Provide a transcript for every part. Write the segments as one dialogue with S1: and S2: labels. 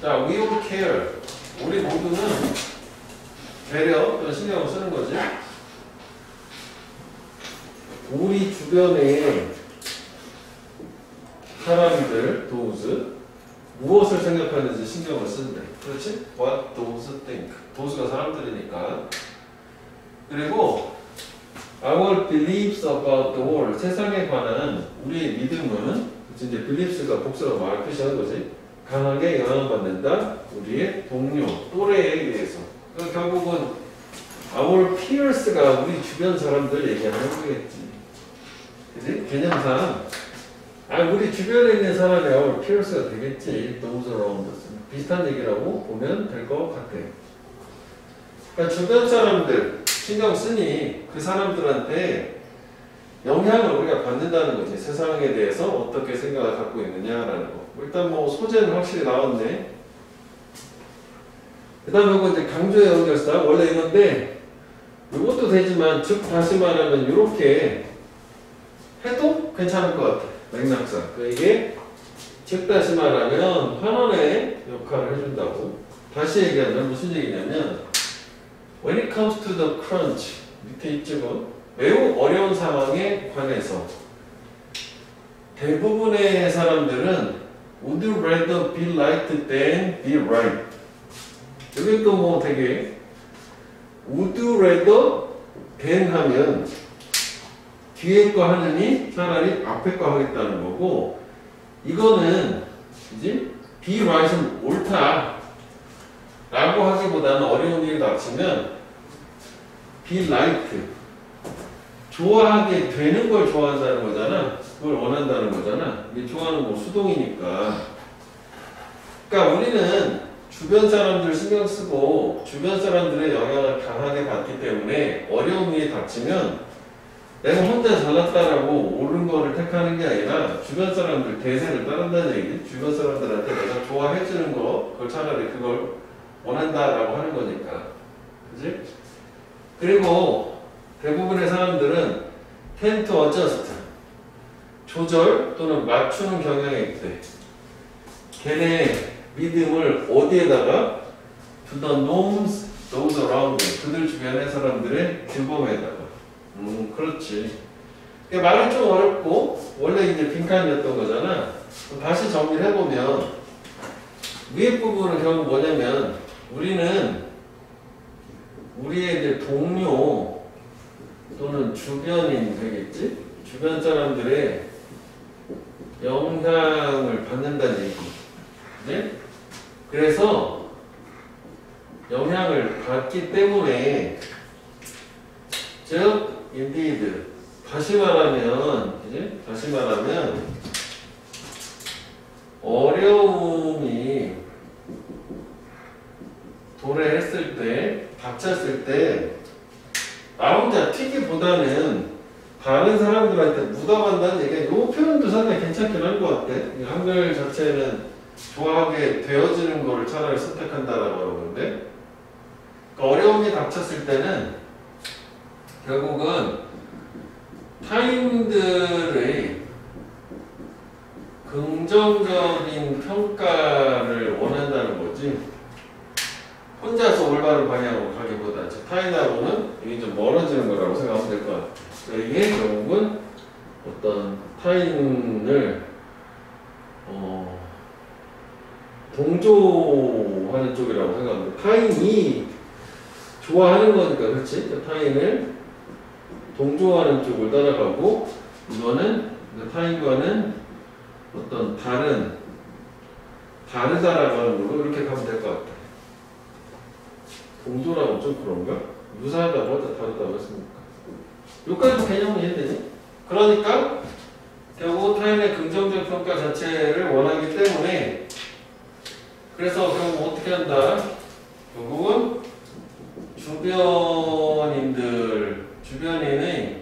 S1: 자, we all care. 우리 모두는 배려, 또는 신경을 쓰는 거지. 우리 주변에 사람들, those, 무엇을 생각하는지 신경을 쓴대. 그렇지? What those think. those가 사람들이니까. 그리고 our beliefs about the world. 세상에 관한 우리의 믿음은, 이제 beliefs가 복수로 말 표시하는 거지. 강하게 영향받는다. 우리의 동료, 또래에 의해서. 결국은 our peers가 우리 주변 사람들 얘기하는 거겠지. 그지? 개념상 우리 주변에 있는 사람이 our peers가 되겠지. those around us. 비슷한 얘기라고 보면 될 것 같아. 그러니까 주변 사람들 신경 쓰니 그 사람들한테 영향을 우리가 받는다는 거지. 세상에 대해서 어떻게 생각을 갖고 있느냐라는 거. 일단 뭐 소재는 확실히 나왔네. 그 다음에 이거 이제 강조의 연결사. 원래 이건데 이것도 되지만 즉 다시 말하면 이렇게 해도 괜찮을 것 같아. 맥락상. 이게 즉 다시 말하면 환원의 역할을 해준다고. 다시 얘기하면 무슨 얘기냐면 when it comes to the crunch 밑에 있죠. 매우 어려운 상황에 관해서 대부분의 사람들은 would rather be liked than be right. 여기 또 뭐 되게 would rather than 하면 뒤에 거 하느니 차라리 앞에 거 하겠다는 거고, 이거는 이제 be right은 옳다 라고 하기보다는 어려운 일이 닥치면 be liked 좋아하게 되는 걸 좋아한다는 거잖아. 그걸 원한다는 거잖아. 이게 좋아하는 거 수동이니까. 그러니까 우리는 주변 사람들 신경 쓰고 주변 사람들의 영향을 강하게 받기 때문에 어려운 일이 닥치면 내가 혼자 잘났다라고 옳은 거를 택하는 게 아니라 주변 사람들 대세를 따른다는 얘기. 주변 사람들한테 내가 좋아해주는 거, 그걸 차라리 그걸 원한다라고 하는 거니까. 그지? 그리고 대부분의 사람들은 tend to adjust. 조절 또는 맞추는 경향이 있대. 걔네 믿음을 어디에다가? to the norms, those around them. 그들 주변의 사람들의 규범에다가. 그렇지. 말이 좀 어렵고 원래 이제 빈칸이었던 거잖아. 다시 정리를 해보면 위에 부분은 결국 뭐냐면 우리는 우리의 이제 동료 또는 주변인 되겠지? 주변 사람들의 영향을 받는다는 얘기. 네? 그래서 영향을 받기 때문에 즉 indeed 다시 말하면 이제 다시 말하면 어려움이 도래했을 때 닥쳤을 때 나 혼자 튀기보다는 다른 사람들한테 묻어간다는 얘기가 이 표현도 상당히 괜찮긴 한 것 같아. 한글 자체는 좋아하게 되어지는 거를 차라리 선택한다라고 하는데 그러니까 어려움이 닥쳤을 때는 결국은 타인들의 긍정적인 평가를 원한다는 거지. 혼자서 올바른 방향으로 가기보다 타인하고는 이게 좀 멀어지는 거라고 생각하면 될 것 같아요. 이게 결국은 어떤 타인을 동조하는 쪽이라고 생각합니다. 타인이 좋아하는 거니까, 그렇지? 타인을 동조하는 쪽을 따라가고, 이거는 타인과는 어떤 다르다라고 하는 걸로 이렇게 가면 될 것 같아. 동조라고 좀 그런가? 유사하다고 하자, 다르다고 했습니까? 여기까지도 개념은 이해되지? 그러니까 결국 타인의 긍정적 평가 자체를 원하기 때문에 그래서 결국 어떻게 한다? 결국은 주변인의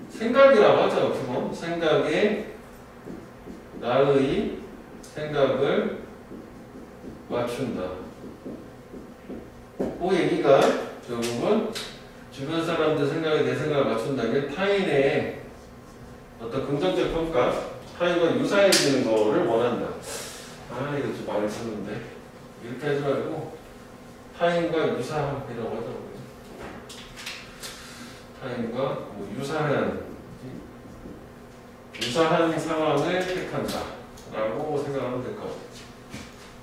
S1: 생각이라고 하죠. 그거 생각에 나의 생각을 맞춘다. 그 얘기가 결국은 주변 사람들 생각에 내 생각을 맞춘다는 게 타인의 어떤 긍정적 평가, 타인과 유사해지는 거를 원한다. 이거 좀 많이 썼는데. 이렇게 하지 말고 타인과 유사함이라고 하더라고요. 타인과 뭐 유사한 상황을 택한다 라고 생각하면 될 것 같아요.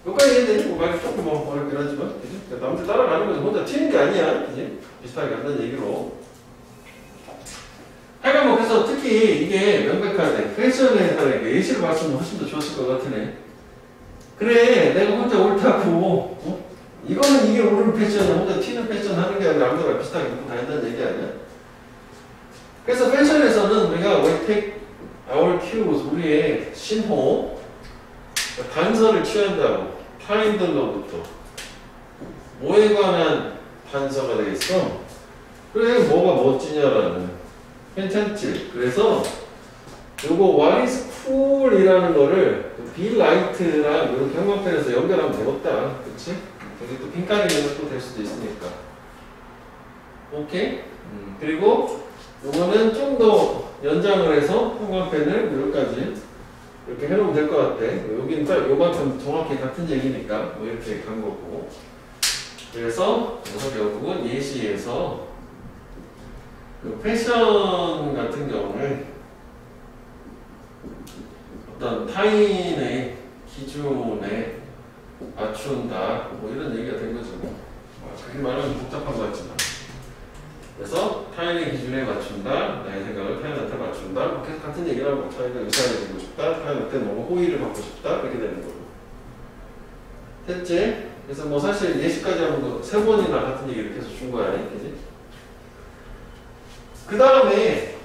S1: 여기까지 이해되니? 뭐 말이 조금 뭐 어렵긴 하지만 그치? 그러니까 남들 따라가는 거지 혼자 튀는 게 아니야. 그치? 비슷하게 한다는 얘기로. 하여간 뭐 그래서 특히 이게 명백하네. 패션에 따른 예시를 봤으면 훨씬 더 좋았을 것 같으네. 그래 내가 혼자 옳다고 이거는 이게 옳은 패션이야. 혼자 튀는 패션 하는 게 아니라 남들과 비슷하게 입고 다닌다는 얘기 아니야. 그래서 패션에서는 우리가 we take our cues, 우리의 신호 단서를 취한다고. 타인들로부터 뭐에 관한 단서가 되겠어? 그래 뭐가 멋지냐라는. 괜찮지? 그래서 요거 what is cool 이라는 거를 be light랑 이렇게 형광펜에서 연결하면 되겠다. 그치? 여기 또 빈칸이면 또 될 수도 있으니까. 오케이? 그리고 요거는 좀 더 연장을 해서 형광펜을 여기까지 이렇게 해놓으면 될 것 같아. 여기는 딱 요만큼 정확히 같은 얘기니까 뭐 이렇게 간 거고. 그래서 결국은 예시에서 그 패션 같은 경우는 어떤 타인의 기준에 맞춘다 뭐 이런 얘기가 된 거죠. 그렇게 말하면 복잡한 것 같지만. 그래서 타인의 기준에 맞춘다, 나의 생각을 타인한테 맞춘다. 뭐 계속 같은 얘기를 하고 타인과 유사해지고 싶다, 타인한테 너무 호의를 받고 싶다 이렇게 되는 거고. 됐지? 그래서 뭐 사실 예시까지 하면 세 번이나 같은 얘기를 계속 준 거야, 그지? 그 다음에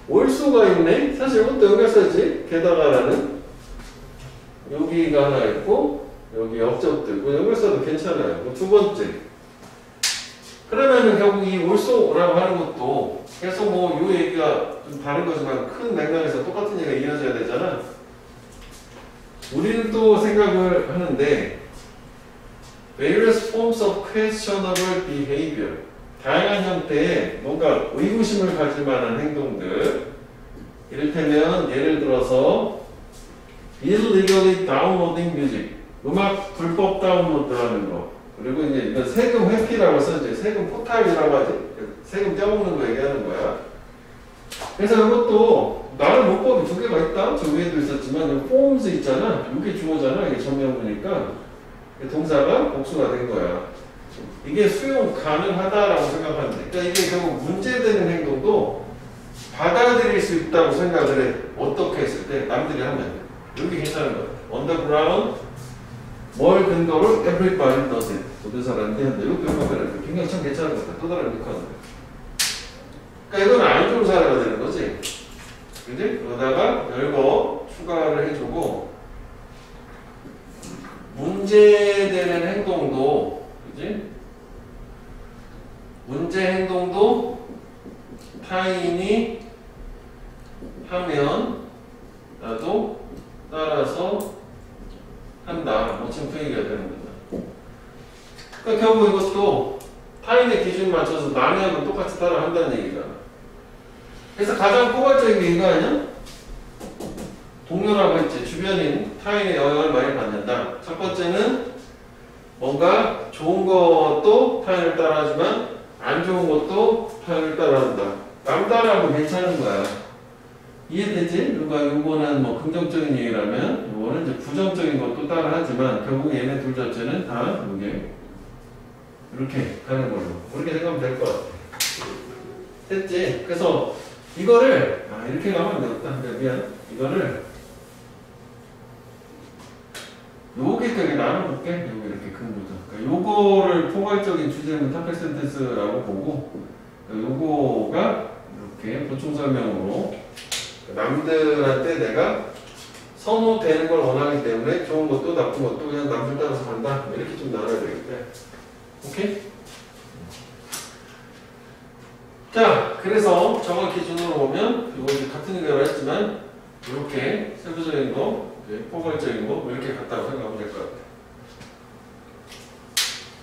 S1: 올수가 있네. 사실 이것도 연결사지. 게다가라는 여기가 하나 있고 여기 업적들. 뭐 연결사도 괜찮아요. 뭐 두 번째. 그러면은 결국 이 올소라고 하는 것도 계속 뭐 요 얘기가 좀 다른 거지만 큰 맥락에서 똑같은 얘기가 이어져야 되잖아. 우리는 또 생각을 하는데 various forms of questionable behavior, 다양한 형태의 뭔가 의구심을 가질 만한 행동들, 이를테면 예를 들어서 illegally downloading music, 음악 불법 다운로드하는 거. 그리고 이제 이건 세금 회피라고 써야지. 세금 포탈이라고 하지. 세금 떼어먹는 거 얘기하는 거야. 그래서 이것도 나름 문법이 두 개가 있다. 저 위에도 있었지만 여기 forms 있잖아. 이게 주어잖아. 이게 전명구니까 동사가 복수가 된 거야. 이게 수용 가능하다라고 생각하는데, 그러니까 이게 결국 문제되는 행동도 받아들일 수 있다고 생각을 해. 어떻게 했을 때 남들이 하면 여기 괜찮은 거야. On the ground, 뭘 근거로 everybody does it. 모든 사람들이 한다. 이것도 보면 굉장히 참 괜찮은 것 같아. 또 다른 느낌인데. 그러니까 이건 안 좋은 사례가 되는 거지. 그지? 그러다가 열거 추가를 해주고 문제되는 행동도, 그지? 문제 행동도 타인이 하면 나도 따라서 한다. 뭐 지금 그 얘기가 되는 거다. 그러니까 결국 이것도 타인의 기준에 맞춰서 남이 하면 똑같이 따라 한다는 얘기잖아. 그래서 가장 포괄적인 게 이거 아니야? 동료라고 했지. 주변인 타인의 영향을 많이 받는다. 첫 번째는 뭔가 좋은 것도 타인을 따라하지만 안 좋은 것도 타인을 따라한다. 남 따라하고 괜찮은 거야. 이해되지? 누가 요거는 뭐 긍정적인 얘기라면 요거는 이제 부정적인 것도 따라하지만 결국 얘네 둘 자체는 다 이게 이렇게 가는 걸로 그렇게 생각하면 될 것 같아. 됐지? 그래서 이거를 이렇게 가면 안 되겠다. 미안. 이거를 여기까지 나눠볼게. 여기 이렇게 큰 거죠. 그러니까 요거를 포괄적인 주제는 타겟 센텐스라고 보고 요거가 이렇게 보충 설명으로 남들한테 내가 선호되는 걸 원하기 때문에 좋은 것도 나쁜 것도 그냥 남들 따라서 간다. 이렇게 좀 나눠야 되겠다. 오케이? 자, 그래서 저걸 기준으로 보면 이거 같은 의견을 했지만 이렇게 세부적인 거, 포괄적인 거 이렇게 같다고 생각하면 될 것 같아요.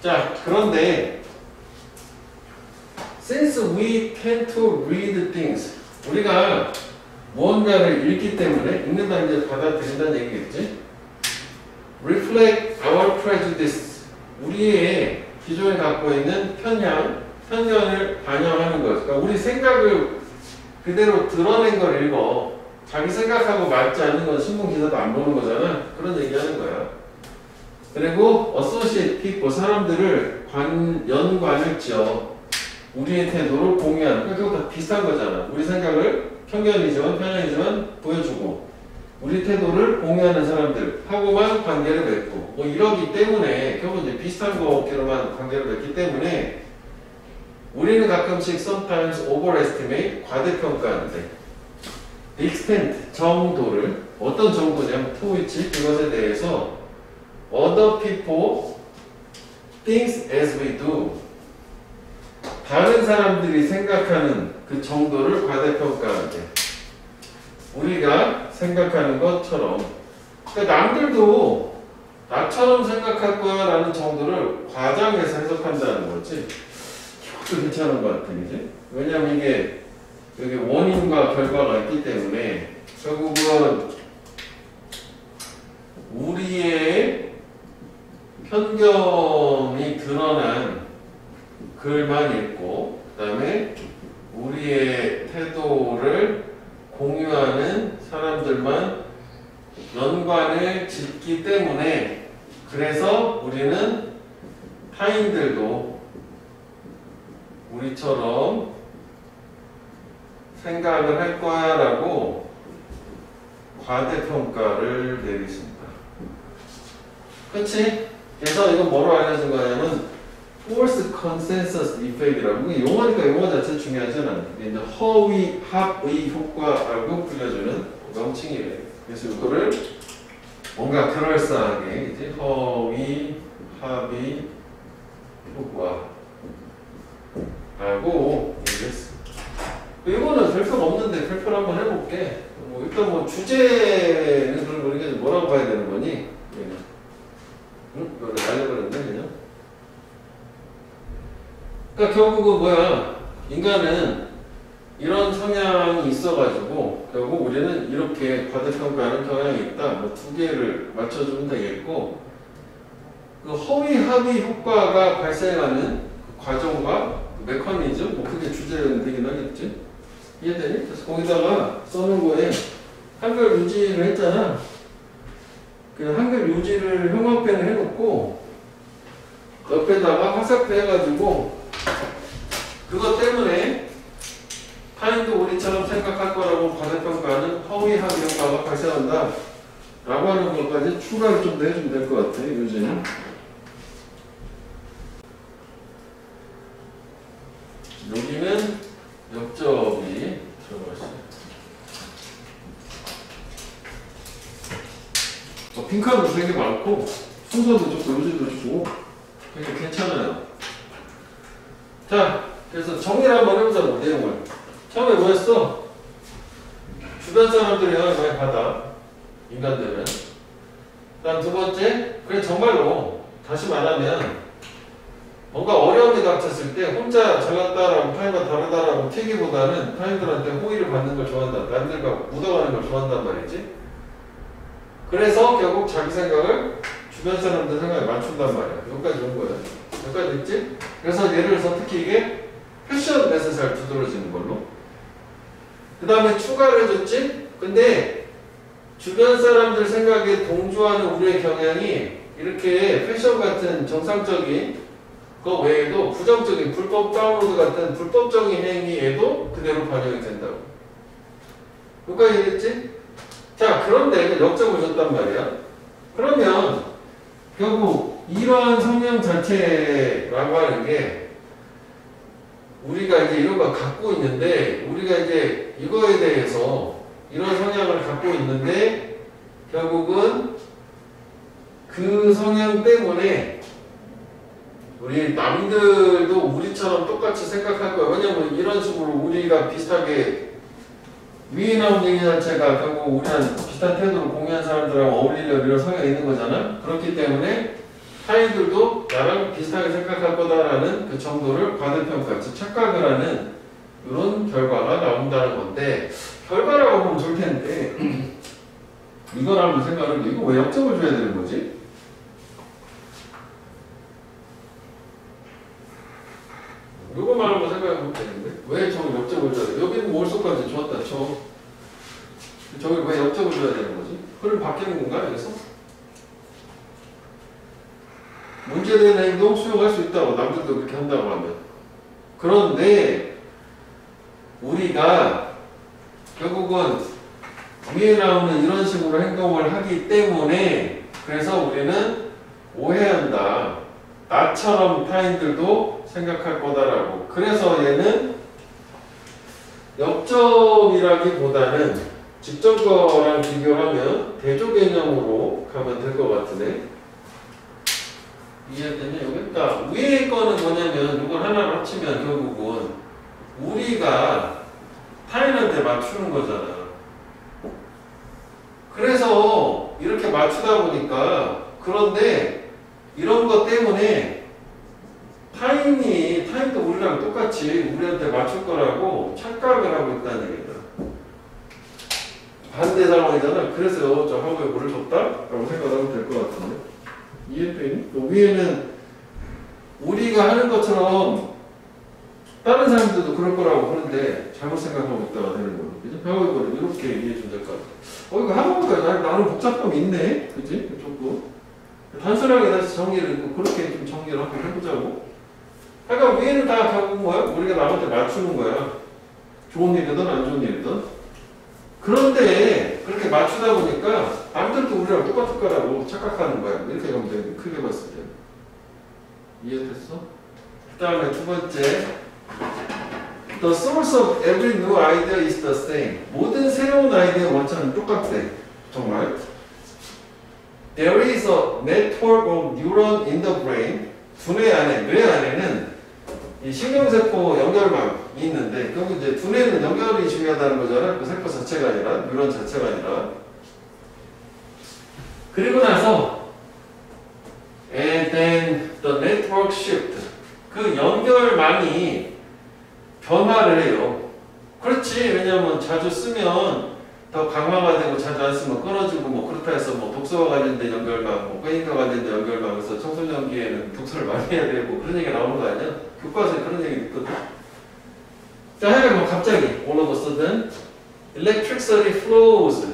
S1: 자, 그런데 since we tend to read things, 우리가 무언가를 읽기 때문에 읽는다는 게 받아들인다는 얘기겠지? reflect our prejudice, 우리의 기존에 갖고 있는 편견을 반영하는 것. 그러니까 우리 생각을 그대로 드러낸 걸 읽어. 자기 생각하고 맞지 않는 건 신문 기사도 안 보는 거잖아. 그런 얘기하는 거야. 그리고 associate people, 사람들을 연관을 지어 우리의 태도를 공유하는. 그러니까 그거 다 비슷한 거잖아. 우리 생각을 편견이지만 보여주고 우리 태도를 공유하는 사람들하고만 관계를 맺고 뭐 이러기 때문에 결국 이제 비슷한 거로만 관계를 맺기 때문에 우리는 가끔씩 sometimes overestimate, 과대평가하는데 the extent, 정도를, 어떤 정도냐면 to which, 그것에 대해서 other people thinks as we do, 다른 사람들이 생각하는 그 정도를 과대평가하는데 우리가 생각하는 것처럼, 그러니까 남들도 나처럼 생각할 거야 라는 정도를 과장해서 해석한다는 거지. 이것도 괜찮은 것 같아, 이제. 왜냐면 이게 여기 원인과 결과가 있기 때문에 결국은 우리의 편견이 드러난 글만 읽고 그 다음에 우리의 태도를 공유하는 사람들만 연관을 짓기 때문에 그래서 우리는 타인들도 우리처럼 생각을 할 거야 라고 과대평가를 내리십니다. 그치? 그래서 이건 뭐로 알려준 거냐면 false consensus effect이라고. 이게 용어니까 용어 자체 중요하잖아. 이게 이제 허위, 합의 효과라고 불려주는 명칭이래. 그래서 이거를 뭔가 그럴싸하게 이제 허위, 합의 효과라고 얘기했어. 이거는 별표가 없는데 별표를 한번 해볼게. 일단 뭐 주제는 그럼 우리가 뭐라고 봐야 되는 거니? 얘는. 응? 이거 알려버렸네 그냥. 그러니까 결국은 뭐야? 인간은 이런 성향이 있어가지고 결국 우리는 이렇게 과대평가하는 경향이 있다. 뭐 두 개를 맞춰주면 되겠고, 그 허위 합의 효과가 발생하는 그 과정과 그 메커니즘, 뭐 그게 주제는 되긴 하겠지. 이해되니? 그래서 거기다가 써놓은 거에 한글 유지를 했잖아. 그 한글 유지를 형광펜을 해놓고 옆에다가 화살표 해가지고 그것 때문에 타인도 우리처럼 생각할 거라고 과대평가하는 허위 합의 효과가 발생한다 라고 하는 것까지 추가를 좀 더 해주면 될 것 같아. 요즘은 여기는 역접이 들어가 있어요. 빈칸도 되게 많고 순서도 좋고 요즘도 좋고 되게 괜찮아요. 자, 그래서 정리를 한번 해보자고. 내용을 처음에 뭐였어? 주변 사람들이 영향을 많이 받아, 인간들은. 그다음 두 번째, 그래 정말로 다시 말하면 뭔가 어려움이 닥쳤을 때 혼자 잘났다라고 타인과 다르다라고 튀기보다는 타인들한테 호의를 받는 걸 좋아한다. 남들과 묻어가는 걸 좋아한단 말이지. 그래서 결국 자기 생각을 주변 사람들 생각에 맞춘단 말이야. 여기까지 온 거야. 여기까지 됐지? 그래서 예를 들어서 특히 이게 패션 매스에 잘 두드러지는 걸로. 그 다음에 추가를 해줬지? 근데 주변 사람들 생각에 동조하는 우리의 경향이 이렇게 패션 같은 정상적인 그 외에도 부정적인 불법 다운로드 같은 불법적인 행위에도 그대로 반영이 된다고. 여기까지 됐지? 자, 그런데 역적을 줬단 말이야. 그러면 결국 이러한 성향 자체라고 하는 게 우리가 이제 이런 거 갖고 있는데, 우리가 이제 이거에 대해서 이런 성향을 갖고 있는데 결국은 그 성향 때문에 우리 남들도 우리처럼 똑같이 생각할 거야. 왜냐면 이런 식으로 우리가 비슷하게 위에 나온 얘기 자체가 결국 우리랑 비슷한 태도를 공유한 사람들하고 어울리려고 이런 성향이 있는 거잖아. 그렇기 때문에 타인들도 나랑 비슷하게 생각할 거다라는 그 정도를 과대평가, 즉 착각을 하는 이런 결과가 나온다는 건데, 결과라고 보면 좋을 텐데 이걸 한번 생각을 해. 이거 왜 역점을 줘야 되는 거지? 이거만 하고 생각해보면 되는데 왜 저기 옆접을 줘야 돼? 여기는 몰수까지 좋았다 쳐. 저기 왜 옆접을 줘야 되는 거지? 흐름 바뀌는 건가 여기서? 문제되는 행동 수용할 수 있다고 남들도 그렇게 한다고 하면. 그런데 우리가 결국은 위에 나오는 이런 식으로 행동을 하기 때문에 그래서 우리는 오해한다. 나처럼 타인들도 생각할 거다라고. 그래서 얘는 역접이라기보다는 직접 거랑 비교하면 대조 개념으로 가면 될 것 같으네. 이해되냐? 여기가 위에 거는 뭐냐면 이걸 하나로 합치면 결국은 우리가 타인한테 맞추는 거잖아. 그래서 이렇게 맞추다 보니까 그런데 이런 것 때문에 타인도 우리랑 똑같이 우리한테 맞출 거라고 착각을 하고 있다는 얘기다. 반대 상황이잖아. 그래서 저 하고에 물을 줬다? 라고 생각하면 될 것 같은데. 이해되니? 또 위에는 우리가 하는 것처럼 다른 사람들도 그럴 거라고 하는데 잘못 생각하고 있다가 되는 거죠. 그죠? 하고에 물을 이렇게 이해해 주면 될 것 같아. 이거 하고가 나름 복잡함이 있네. 그지? 조금. 단순하게 다시 정리를, 그렇게 좀 정리를 한번 해보자고. 그러니까 위에는 다 결국 뭐야? 우리가 남한테 맞추는 거야. 좋은 일이든 안 좋은 일이든. 그런데 그렇게 맞추다 보니까 남들도 우리랑 똑같을 거라고 착각하는 거야. 이렇게 가면 돼. 크게 봤을 때. 이해됐어? 그 다음에 두 번째. The source of every new idea is the same. 모든 새로운 아이디어의 원천은 똑같대. 정말. There is a network of neuron in the brain. 두뇌 안에, 뇌 안에는 이 신경세포 연결망이 있는데, 결국 이제 두뇌는 연결이 중요하다는 거잖아. 그 세포 자체가 아니라, 뉴런 자체가 아니라. 그리고 나서, and then the network shift. 그 연결망이 변화를 해요. 그렇지. 왜냐면 자주 쓰면 더 강화가 되고 자주 안 쓰면 끊어지고 뭐 그렇다 해서 뭐 독서와 관련된 연결망, 뭐 게임과 관련된 연결망에서 청소년기에는 독서를 많이 해야 되고 그런 얘기가 나오는 거 아니야? 교과서에 그런 얘기 있거든. 자, 하여간 뭐 갑자기 all of a sudden electricity flows.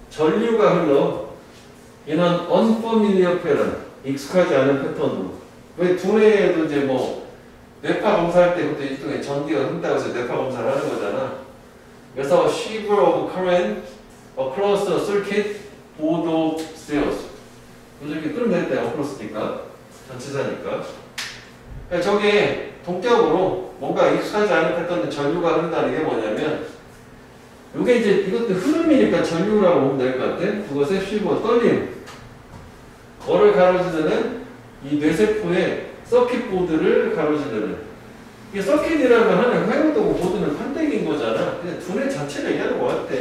S1: 전류가 흘러 in an unfamiliar pattern. 익숙하지 않은 패턴으로. 왜 두뇌에도 이제 뭐 뇌파 검사할 때부터 일종의 전기가 흐른다고 해서 뇌파 검사를 하는 거잖아. 그래서 shiver of current across the circuit board of cells. 이렇게 끌면 되겠다. across니까. 전치사니까. 그러니까 저게 동격으로 뭔가 익숙하지 않은 패턴의 전류가 흐른다는 게 뭐냐면 이게 이제 이것도 흐름이니까 전류라고 보면 될 것 같아. 그것의 shiver, 떨림. 뭐를 가로지르는 이 뇌세포의 서킷 보드를 가로지르는. 이게 서킷이라면 하는 회로도고 보드는 판때기인 거잖아. 그냥 두뇌 자체가 얘기하는 것 같아.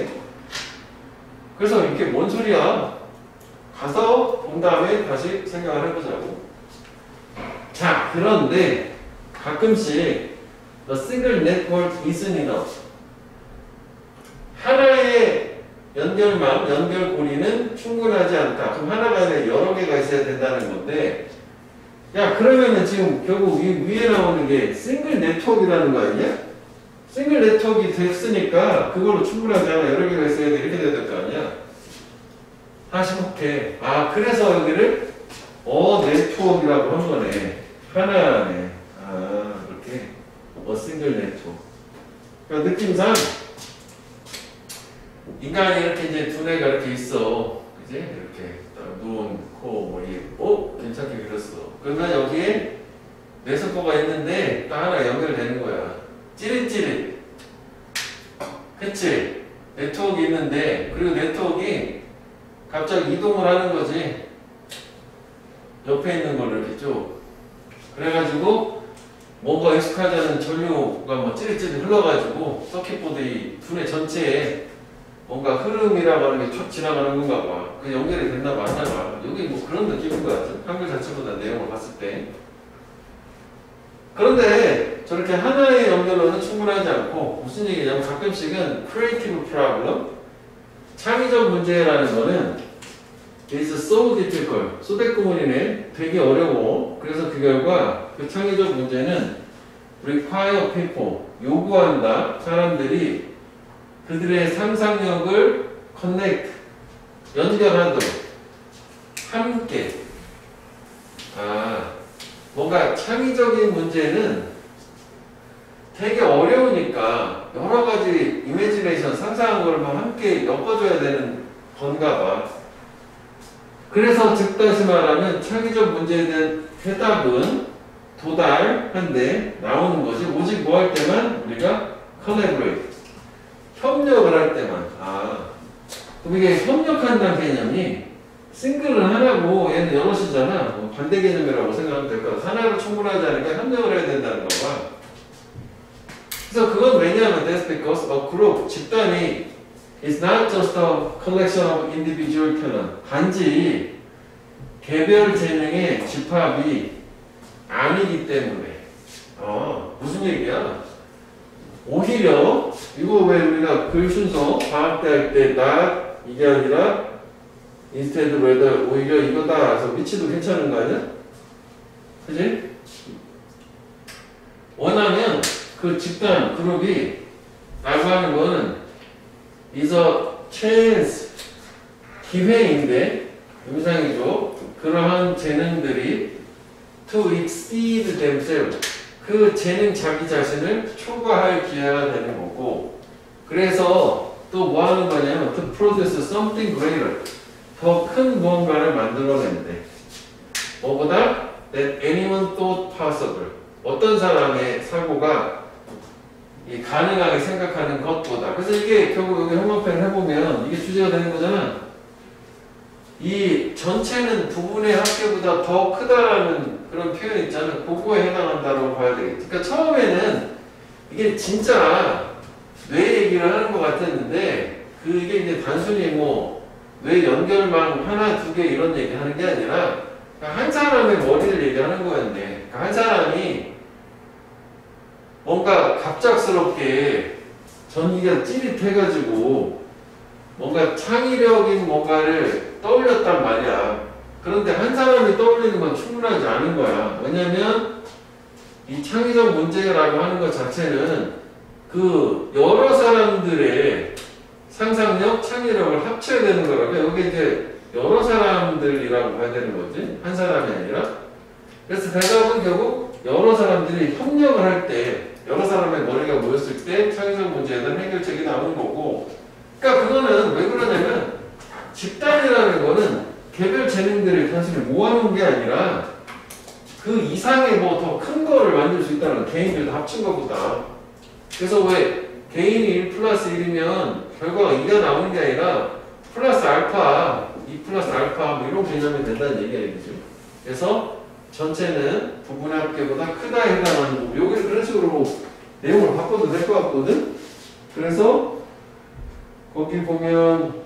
S1: 그래서 이게 뭔 소리야? 가서 본 다음에 다시 생각을 해보자고. 자, 그런데 가끔씩 the single network isn't enough. 하나의 연결망, 연결고리는 충분하지 않다. 그럼 하나가 아니라 여러 개가 있어야 된다는 건데, 야, 그러면은 지금 결국 위에 나오는 게 싱글 네트워크라는 거 아니냐? 싱글 네트워크가 됐으니까 그걸로 충분하지 않아. 여러 개가 있어야 돼. 이렇게 돼야 될 거 아니야? 다시 볼게. 아, 그래서 여기를 네트워크라고 한 거네. 하나네. 아, 이렇게. 싱글 네트워크. 그러니까 느낌상 인간이 이렇게 이제 두뇌가 이렇게 있어. 그지? 이렇게. 눈, 코, 머리. 괜찮게 그렸어. 그러면 여기에 뇌세포가 있는데 또 하나 연결되는 거야. 찌릿찌릿. 그치? 네트워크 있는데, 그리고 네트워크가 갑자기 이동을 하는 거지. 옆에 있는 걸 이렇게 쭉. 그래가지고 뭔가 익숙하지 않은 전류가 뭐 찌릿찌릿 흘러가지고 서킷보드 이 두뇌 전체에 뭔가 흐름이라고 하는 게 쫙 지나가는 건가 봐. 그 연결이 됐나 봐, 하나가. 여기 뭐 그런 느낌인 것 같아. 한글 자체보다 내용을 봤을 때. 그런데 저렇게 하나의 연결로는 충분하지 않고 무슨 얘기냐면 가끔씩은 creative problem, 창의적 문제라는 거는 is so difficult, 소대꾸문이네. 되게 어려워. 그래서 그 결과 그 창의적 문제는 require people 요구한다. 사람들이 그들의 상상력을 connect 연결하도록 함께 뭔가 창의적인 문제는 되게 어려우니까 여러 가지 이미지네이션 상상한 걸 막 함께 엮어줘야 되는 건가 봐. 그래서 즉 다시 말하면 창의적 문제에 대한 해답은 도달한데 나오는 것이 오직 뭐 할 때만 우리가 collaborate 협력을 할 때만. 그럼 이게 협력한다는 개념이 싱글은 하나고 얘는 여럿이잖아. 반대 개념이라고 생각하면 될 것 같아. 하나로 충분하지 않으니까 협력을 해야 된다는 거가. 그래서 그건 왜냐하면 that's because a group, 집단이 is not just a collection of individual talent. 단지 개별 재능의 집합이 아니기 때문에. 무슨 얘기야? 오히려 이거 왜 우리가 글 순서 방학 때 할 때 not 이게 아니라 instead whether 오히려 이거다 해서 위치도 괜찮은 거 아니야? 그지? 원하면 그 집단 그룹이 라고 하는 거는 is a chance 기회인데 임상이죠. 그러한 재능들이 to exceed themselves 그 재능 자기 자신을 초과할 기회가 되는 거고 그래서 또 뭐 하는 거냐면 to produce something greater 더 큰 무언가를 만들어낸대. 뭐보다 that anyone thought possible 어떤 사람의 사고가 가능하게 생각하는 것보다. 그래서 이게 결국 여기 형광펜을 해보면 이게 주제가 되는 거잖아. 이 전체는 부분의 합계보다 더 크다라는 그런 표현 있잖아. 그거에 해당한다고 봐야 되겠지. 그러니까 처음에는 이게 진짜 뇌 얘기를 하는 것 같았는데 그게 이제 단순히 뭐 뇌 연결망 하나 두 개 이런 얘기 하는 게 아니라 한 사람의 머리를 얘기하는 거였네. 그러니까 한 사람이 뭔가 갑작스럽게 전기가 찌릿해가지고 뭔가 창의력인 뭔가를 떠올렸단 말이야. 그런데 한 사람이 떠올리는 건 충분하지 않은 거야. 왜냐면 이 창의적 문제라고 하는 것 자체는 그 여러 사람들의 상상력, 창의력을 합쳐야 되는 거라면 여기 이제 여러 사람들이라고 봐야 되는 거지. 한 사람이 아니라. 그래서 대답은 결국 여러 사람들이 협력을 할 때 여러 사람의 머리가 모였을 때 창의적 문제에 대한 해결책이 나오는 거고 그러니까 그거는 왜 그러냐면 집단이라는 거는 개별 재능들을 단순히 모아놓은 게 아니라 그 이상의 뭐 더 큰 거를 만들 수 있다는 개인들 다 합친 것보다. 그래서 왜 개인이 1 플러스 1이면 결과가 2가 나오는 게 아니라 플러스 알파, 2 플러스 알파 뭐 이런 개념이 된다는 얘기죠. 그래서 전체는 부분의 합계보다 크다에 해당하는 거고 여기를 그런 식으로 내용을 바꿔도 될 것 같거든. 그래서 거기 보면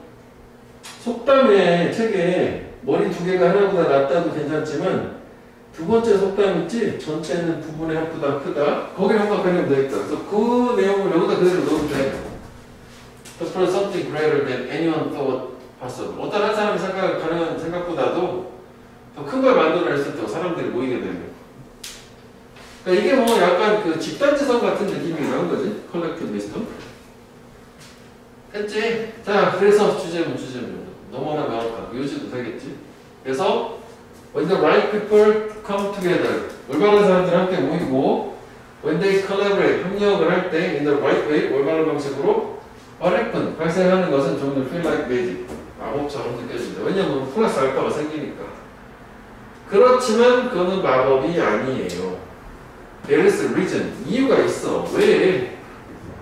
S1: 속담의 책에 머리 두 개가 하나보다 낫다도 괜찮지만 두 번째 속담 있지? 전체는 부분의 합보다 크다. 거기를 한번 그리면 되겠다. 그래서 그 내용을 여기다 그대로 넣어도 돼. To produce something greater than anyone thought possible. 어떤 한 사람이 생각 가능한 생각보다도 더 큰 걸 만들어냈을 때 사람들이 모이게 되는 거야. 그러니까 이게 뭐 약간 그 집단지성 같은 느낌이 나는 거지. Collective wisdom. 됐지? 자, 그래서 주제문. 너무나 명확하고 요지도 되겠지. 그래서 when the right people come together 올바른 사람들이 함께 모이고 when they collaborate 협력을 할 때 in the right way 올바른 방식으로 what happen 발생하는 것은 좀 더 feel like magic 마법처럼 느껴진다. 왜냐면 플러스 알파가 생기니까. 그렇지만 그거는 마법이 아니에요. There is a reason 이유가 있어. 왜?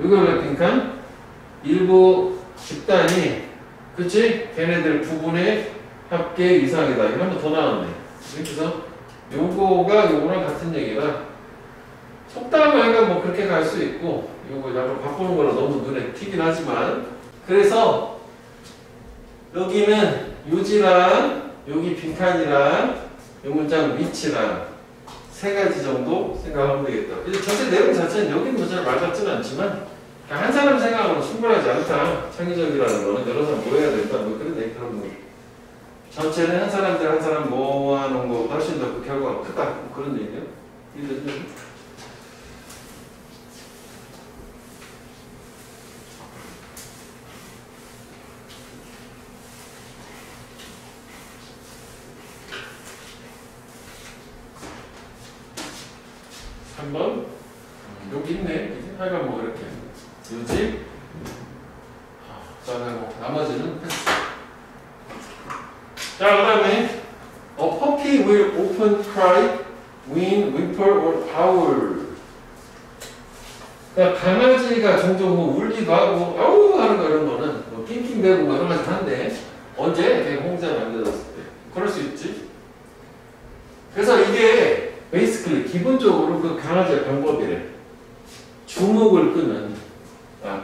S1: 이걸 빈칸 일부 집단이 그치? 걔네들 부분의 합계 이상이다. 이거 한번 더 나왔네. 그래서 요거가 요거랑 같은 얘기라 속담을 뭐 그렇게 갈 수 있고 요거 약간 바꾸는 거라 너무 눈에 튀긴 하지만 그래서 여기는 요지랑 여기 빈칸이랑 요 문장 위치랑 세 가지 정도 생각하면 되겠다. 전체 내용 자체는 여기 문제를 맞았지는 않지만 한 사람 생각으로 충분하지 않다. 창의적이라는 거는 여러 사람 모여야 된다. 뭐 그런 얘기 그런 거. 전체는 한 사람들 한 사람 모아놓은 거 훨씬 더 그 결과가 크다. 뭐 그런 얘기요. 이해되죠? 3번 여기 있네. 그지? 하여간 뭐 이렇게 유지. 자, 뭐 나머지는 패스. 자, 그 다음에 A puppy will often cry, whine, whimper or howl. 그러니까 강아지가 종종 뭐 울기도 하고 아우 하는 거 이런 거는 뭐 낑낑대고 뭐 여러 가지 한데 언제? 걔 홍자 만들었을 때 그럴 수 있지. 그래서 이게 basically 기본적으로 그 강아지의 방법이래. 주목을 끄는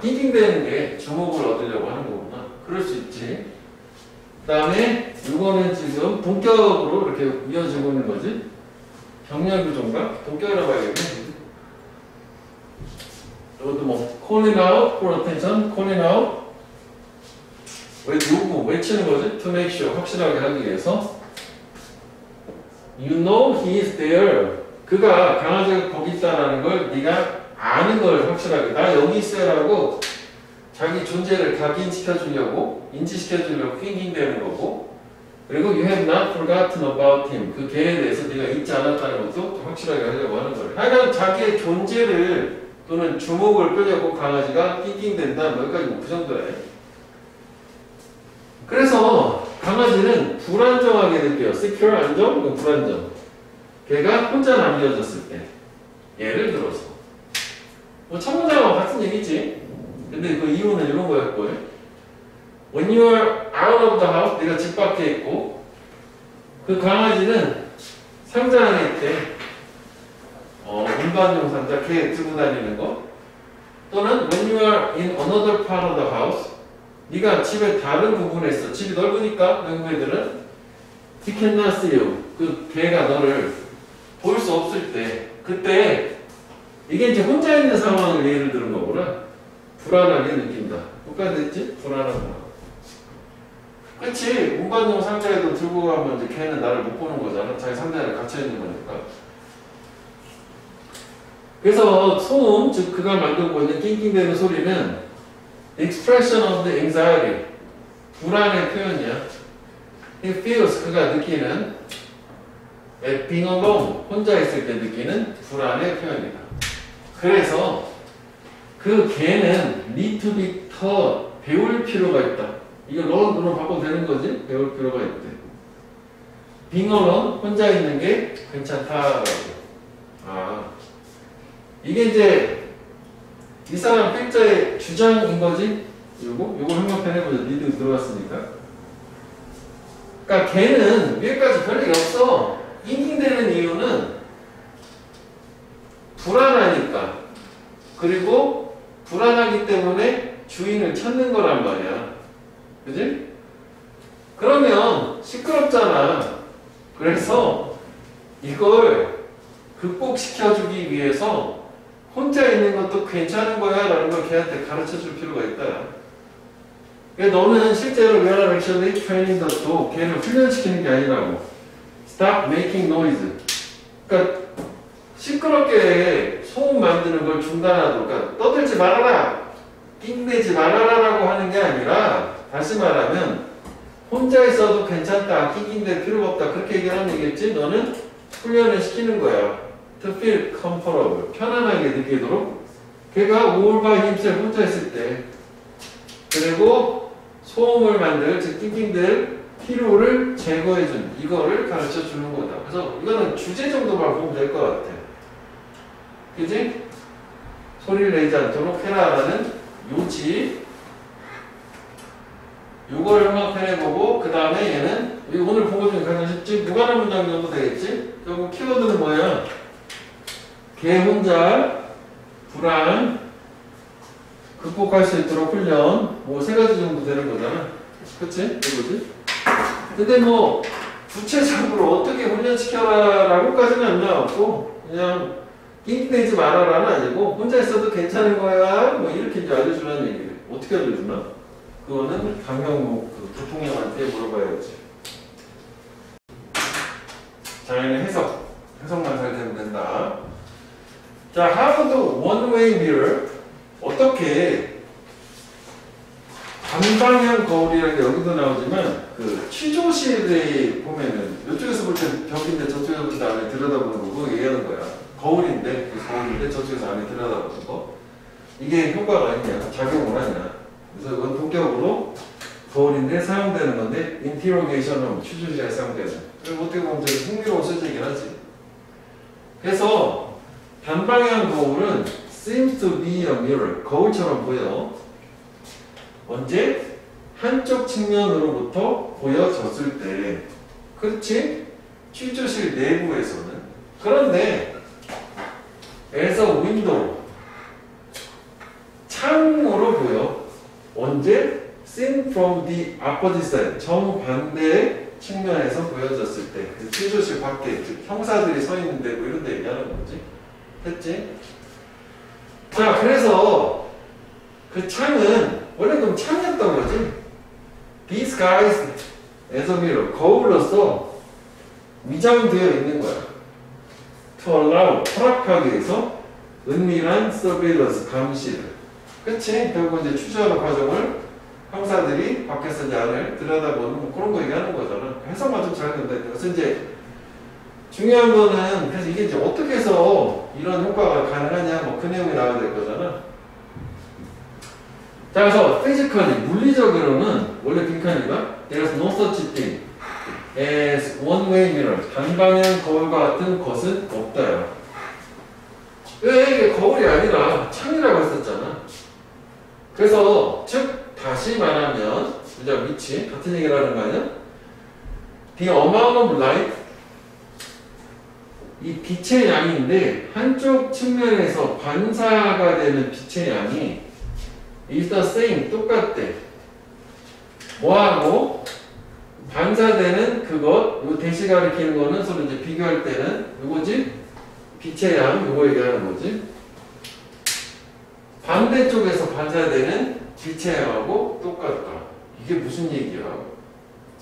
S1: 낑낑대는 게 주목을 얻으려고 하는 거구나. 그럴 수 있지. 그 다음에 이거는 지금 동격으로 이렇게 이어지고 있는 거지. 병렬구조인가? 동격이라고 해야겠네. 이것도 뭐 calling out for attention, calling out 요구, 외치는 거지. to make sure, 확실하게 하기 위해서. You know he is there. 그가 강아지가 거기 있다라는 걸 네가 아는 걸 확실하게 나 여기 있어요라고 자기 존재를 각인시켜주려고 인지시켜주려고 낑낑대는 거고, 그리고 you have not forgotten about him. 그 걔에 대해서 네가 잊지 않았다는 것도 확실하게 하려고 하는 거예요. 하여간 자기의 존재를 또는 주목을 끌려고 강아지가 낑낑댄다. 뭐 여기까지 뭐 그 정도래. 그래서 강아지는 불안정하게 느껴요. secure, 안정, 불안정. 걔가 혼자 남겨졌을 때. 예를 들어서 뭐 첫 문장하고 같은 얘기지. 근데 그 이유는 이런 거였고, when you are out of the house, 네가 집 밖에 있고 그 강아지는 상자 안에 있대. 운반용 상자, 걔 들고 다니는 거. 또는 when you are in another part of the house, 네가 집의 다른 부분에 있어. 집이 넓으니까 외국 애들은 he cannot see you. 그 걔가 너를 볼 수 없을 때, 그때 이게 이제 혼자 있는 상황을 예를 들은 거구나. 불안하게 느낀다. 뭐까지 됐지? 불안하구나. 그치? 운반용 상자에도 들고 가면 이제 걔는 나를 못 보는 거잖아. 자기 상자 안에 갇혀 있는 거니까. 그래서 소음, 즉 그가 만들고 있는 낑낑대는 소리는 expression of the anxiety, 불안의 표현이야. He feels, 그가 느끼는 at being alone, 혼자 있을 때 느끼는 불안의 표현이다. 그래서 그 걔는 need to be taught, 배울 필요가 있다. 이거 learn으로 바꿔도 되는 거지? 배울 필요가 있대. being alone, 혼자 있는 게 괜찮다라고. 이게 이제 이 사람 필자의 주장인 거지? 요거 한번 해보자. 리드 들어갔으니까. 그러니까 걔는 위에까지 별일이 없어. 낑낑대는 이유는 불안하니까. 그리고 불안하기 때문에 주인을 찾는 거란 말이야. 그지? 그러면 시끄럽잖아. 그래서 이걸 극복시켜주기 위해서 혼자 있는 것도 괜찮은 거야 라는 걸 걔한테 가르쳐 줄 필요가 있다. 그러니까 너는 실제로 we are actually training the dog, 걔를 훈련시키는 게 아니라고. Stop making noise. 그러니까 시끄럽게 소음 만드는 걸 중단하도록, 그러니까 떠들지 말아라, 낑대지 말아라라고 하는 게 아니라, 다시 말하면 혼자 있어도 괜찮다, 낑낑댈 필요가 없다, 그렇게 얘기하는 얘기겠지? 너는 훈련을 시키는 거야. To feel comfortable, 편안하게 느끼도록. 걔가 all by himself, 혼자 있을 때. 그리고 소음을 만들, 즉 낑낑댈 필요를 제거해준, 이거를 가르쳐 주는 거다. 그래서 이거는 주제 정도만 보면 될 것 같아. 그지? 소리를 내지 않도록 해라라는 요지. 요걸 한번 해보고, 그 다음에 얘는 오늘 본 것 중에 가장 쉽지? 무관한 문장 정도 되겠지? 결국 키워드는 뭐야? 걔 혼자 불안 극복할 수 있도록 훈련, 뭐 세 가지 정도 되는 거잖아. 그치? 이거지? 근데 뭐 구체적으로 어떻게 훈련시켜라 라고까지는 안 나왔고, 그냥 낑낑대지 말아라는 아니고 혼자 있어도 괜찮은 거야 뭐 이렇게 이제 알려주라는 얘기를. 어떻게 알려주나? 그거는 강형목 그 교통형한테 물어봐야지. 자, 얘는 해석만 잘 되면 된다. 자, how to one-way mirror, 어떻게 반방향 거울이라는 게 여기도 나오지만 그 취조실에 보면은 이쪽에서 볼 땐 벽인데 저쪽에서 볼 때 안에 들여다보는 거 그거 얘기하는 거야. 거울인데 저쪽에서 안에 들여다보는 거. 이게 효과가 있냐? 작용을 하냐? 그래서 이건 본격으로 거울인데 사용되는 건데 인티로게이션은 취조시에 사용되는. 그리고 어떻게 보면 되게 흥미로운 소재이긴 하지. 그래서 단방향 거울은 seems to be a mirror. 거울처럼 보여. 언제? 한쪽 측면으로부터 보여졌을 때. 그렇지? 취조실 내부에서는. 그런데 as a window 창으로 보여. 언제? seen from the opposite side. 정반대의 측면에서 보여졌을 때. 취조실 밖에 즉 형사들이 서 있는데 뭐 이런 데 얘기하는 거지. 됐지? 자, 그래서 그 창은 원래 그럼 창이었던 거지. disguised as a mirror. 거울로서 위장되어 있는 거야. to allow 허락하기 위해서 은밀한 surveillance 감시를. 그치? 결국 이제 취조하는 과정을 형사들이 밖에서 이제 안을 들여다보는 뭐 그런 거 얘기하는 거잖아. 해석만 좀 잘 된다. 그래서 이제 중요한 거는 그래서 이게 이제 어떻게 해서 이런 효과가 가능하냐 뭐 그 내용이 나와야 될 거잖아. 자, 그래서 physically 물리적으로는 원래 빈칸이가 there's no such thing as one-way mirror. 단방향 거울과 같은 것은 없다요. 왜 이게 거울이 아니라 창이라고 했었잖아. 그래서 즉 다시 말하면 우리가 위치 같은 얘기를 하는 거 아니야? The amount of light 이 빛의 양인데 한쪽 측면에서 반사가 되는 빛의 양이 is the same 똑같대. 뭐하고 반사되는 그것 요 대시 가리키는 거는 서로 이제 비교할 때는 요거지 빛의 양 요거 얘기하는 거지. 반대쪽에서 반사되는 빛의 양하고 똑같다. 이게 무슨 얘기야?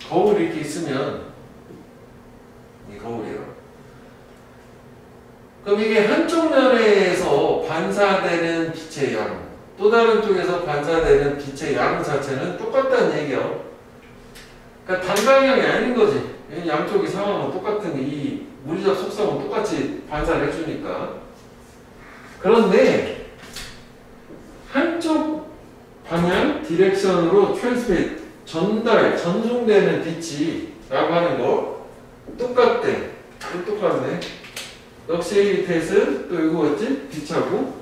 S1: 거울이 이렇게 있으면 이 거울이야. 그럼 이게 한쪽 면에서 반사되는 빛의 양, 또 다른 쪽에서 반사되는 빛의 양 자체는 똑같다는 얘기야. 그러니까 단방향이 아닌 거지. 양쪽이 상황은 똑같은 이 물리적 속성은 똑같이 반사를 해주니까. 그런데 한쪽 방향 디렉션으로 트랜스밋 전송되는 빛이 라고 하는 거 똑같대. 똑같네. 역시 빛은 또 이거 뭐였지? 빛하고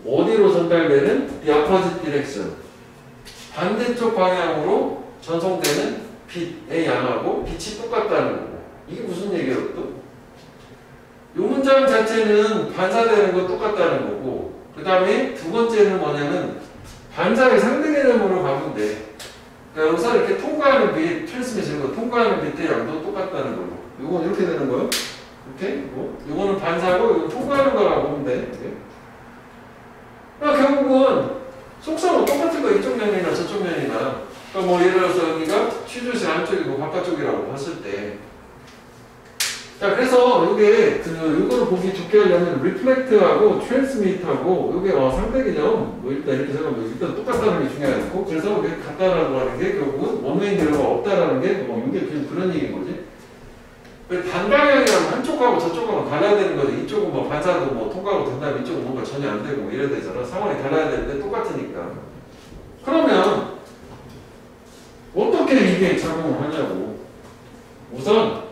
S1: 어디로 전달되는 the opposite direction. 반대쪽 방향으로 전송되는 빛의 양하고 빛이 똑같다는 거고. 이게 무슨 얘기예요 또? 이 문장 자체는 반사되는 거 똑같다는 거고, 그 다음에 두 번째는 뭐냐면 반사의 상대 개념으로 가면 돼. 그러니까 우선 이렇게 통과하는 빛, 트랜스미션 통과하는 빛의 양도 똑같다는 거고. 이건 이렇게 되는 거예요. 이렇게? 이거는 반사고 이거 통과하는 거라고 보면 돼. 그러니까 결국은 속성은 똑같은 거. 이쪽 면이나 저쪽 면이나. 그러니까 뭐 예를 들어서 여기가 취조실 안쪽이고 바깥쪽이라고 봤을 때. 자, 그래서 이게 이거를 보기 좋게 하려면 reflect하고 transmit하고 이게 상대 개념 뭐 일단 이렇게 생각하면 일단 똑같다는 게 중요하고, 그래서 이게 같다라고 하는 게 결국은 원웨이 미러가 없다라는 게 뭐 이게 그런 얘기인 거지. 단방향이라면 한쪽하고 저쪽하고 달라야 되는 거지. 이쪽은 뭐 반사도 뭐 통과하고 된다면 이쪽은 뭔가 전혀 안 되고 뭐 이래야 되잖아. 상황이 달라야 되는데 똑같으니까. 그러면 어떻게 이게 작용을 하냐고. 우선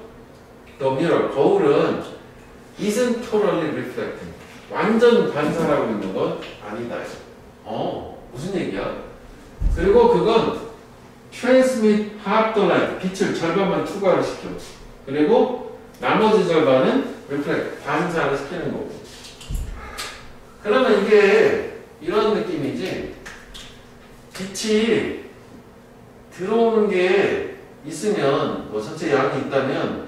S1: the mirror, 거울은 isn't totally reflecting. 완전 반사하고 있는 건 아니다. 무슨 얘기야? 그리고 그건 transmit half the light, 빛을 절반만 투과를 시켜. 그리고 나머지 절반은 reflect, 반사를 시키는 거고. 그러면 이게 이런 느낌이지. 빛이 들어오는 게 있으면 뭐 전체 양이 있다면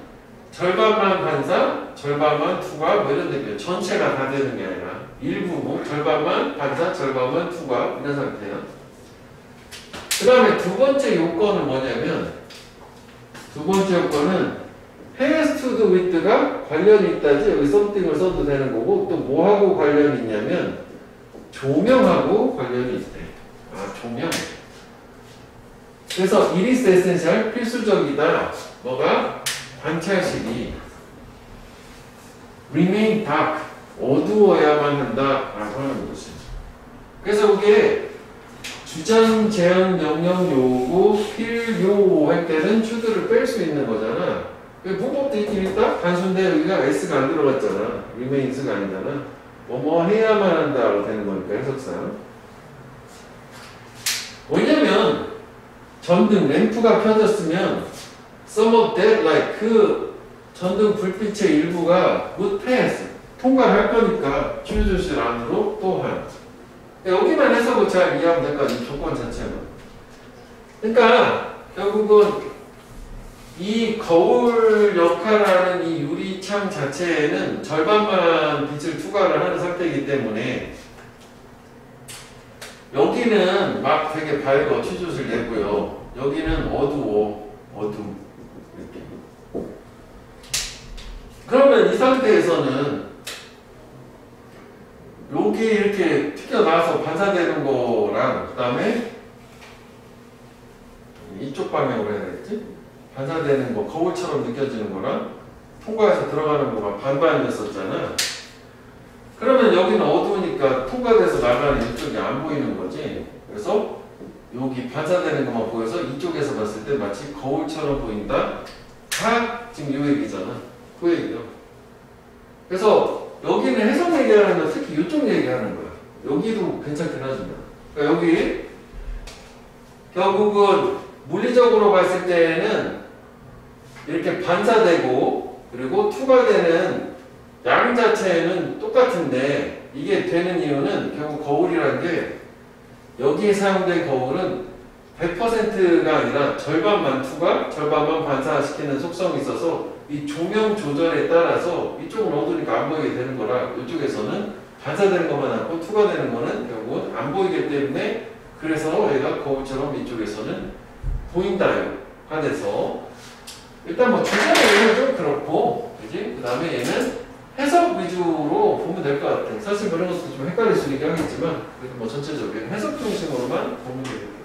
S1: 절반만 반사, 절반만 투과 뭐 이런 느낌. 전체가 다 되는 게 아니라 일부 뭐 절반만 반사, 절반만 투과 이런 상태야. 그 다음에 두 번째 요건은 뭐냐면, 두 번째 요건은 has to do with가 관련이 있다지. 여기 something을 써도 되는 거고, 또 뭐하고 관련이 있냐면 조명하고 관련이 있대. 조명. 그래서 it is essential, 필수적이다. 뭐가? 관찰식이 remain dark, 어두워야만 한다라고 하는 것이죠. 그래서 그게 주전, 제한, 명령, 요구, 필요 할 때는 should를 뺄 수 있는 거잖아. 문법도 있긴 있다? 단순데 여기가 s가 안 들어갔잖아. remains가 아니잖아. 뭐 해야만 한다고 되는 거니까 해석상. 왜냐면 전등 램프가 켜졌으면 some of that light, 그 전등 불빛의 일부가 would pass, 통과할 거니까 주유소실 안으로 또한. 여기만 해석을 잘 이해하면 될 거 아니야, 조건 자체는. 그러니까 결국은 이 거울 역할하는 이 유리창 자체에는 절반만 빛을 투과를 하는 상태이기 때문에 여기는 막 되게 밝어, 취조실 내고요. 여기는 어두워, 어둠. 이렇게. 그러면 이 상태에서는 여기 이렇게 튀겨나와서 반사되는 거랑 그 다음에 이쪽 방향으로 해야 되겠지? 반사되는 거, 거울처럼 느껴지는 거랑 통과해서 들어가는 거가 반반이었었잖아. 그러면 여기는 어두우니까 통과돼서 나가는 이쪽이 안 보이는 거지. 그래서 여기 반사되는 것만 보여서 이쪽에서 봤을 때 마치 거울처럼 보인다. 다 지금 이 얘기잖아. 그 얘기죠. 그래서 여기는 해석 얘기하는 건 특히 이쪽 얘기하는 거야. 여기도 괜찮긴 하지만. 그러니까 여기 결국은 물리적으로 봤을 때는 이렇게 반사되고 그리고 투과되는 양 자체는 똑같은데 이게 되는 이유는 결국 거울이라는 게 여기에 사용된 거울은 100%가 아니라 절반만 투과, 절반만 반사시키는 속성이 있어서 이 조명 조절에 따라서 이쪽은 어두우니까 안 보이게 되는 거라 이쪽에서는 반사되는 것만 남고 투과되는 거는 결국은 안 보이기 때문에 그래서 얘가 거울처럼 이쪽에서는 보인다요. 한해서 일단 뭐 주제는 좀 그렇고 그지? 그 다음에 얘는 해석 위주로 보면 될 것 같아. 사실 그런 것도 좀 헷갈릴 수 있긴 하겠지만 그래도 뭐 전체적인 해석 중심으로만 보면 되겠다.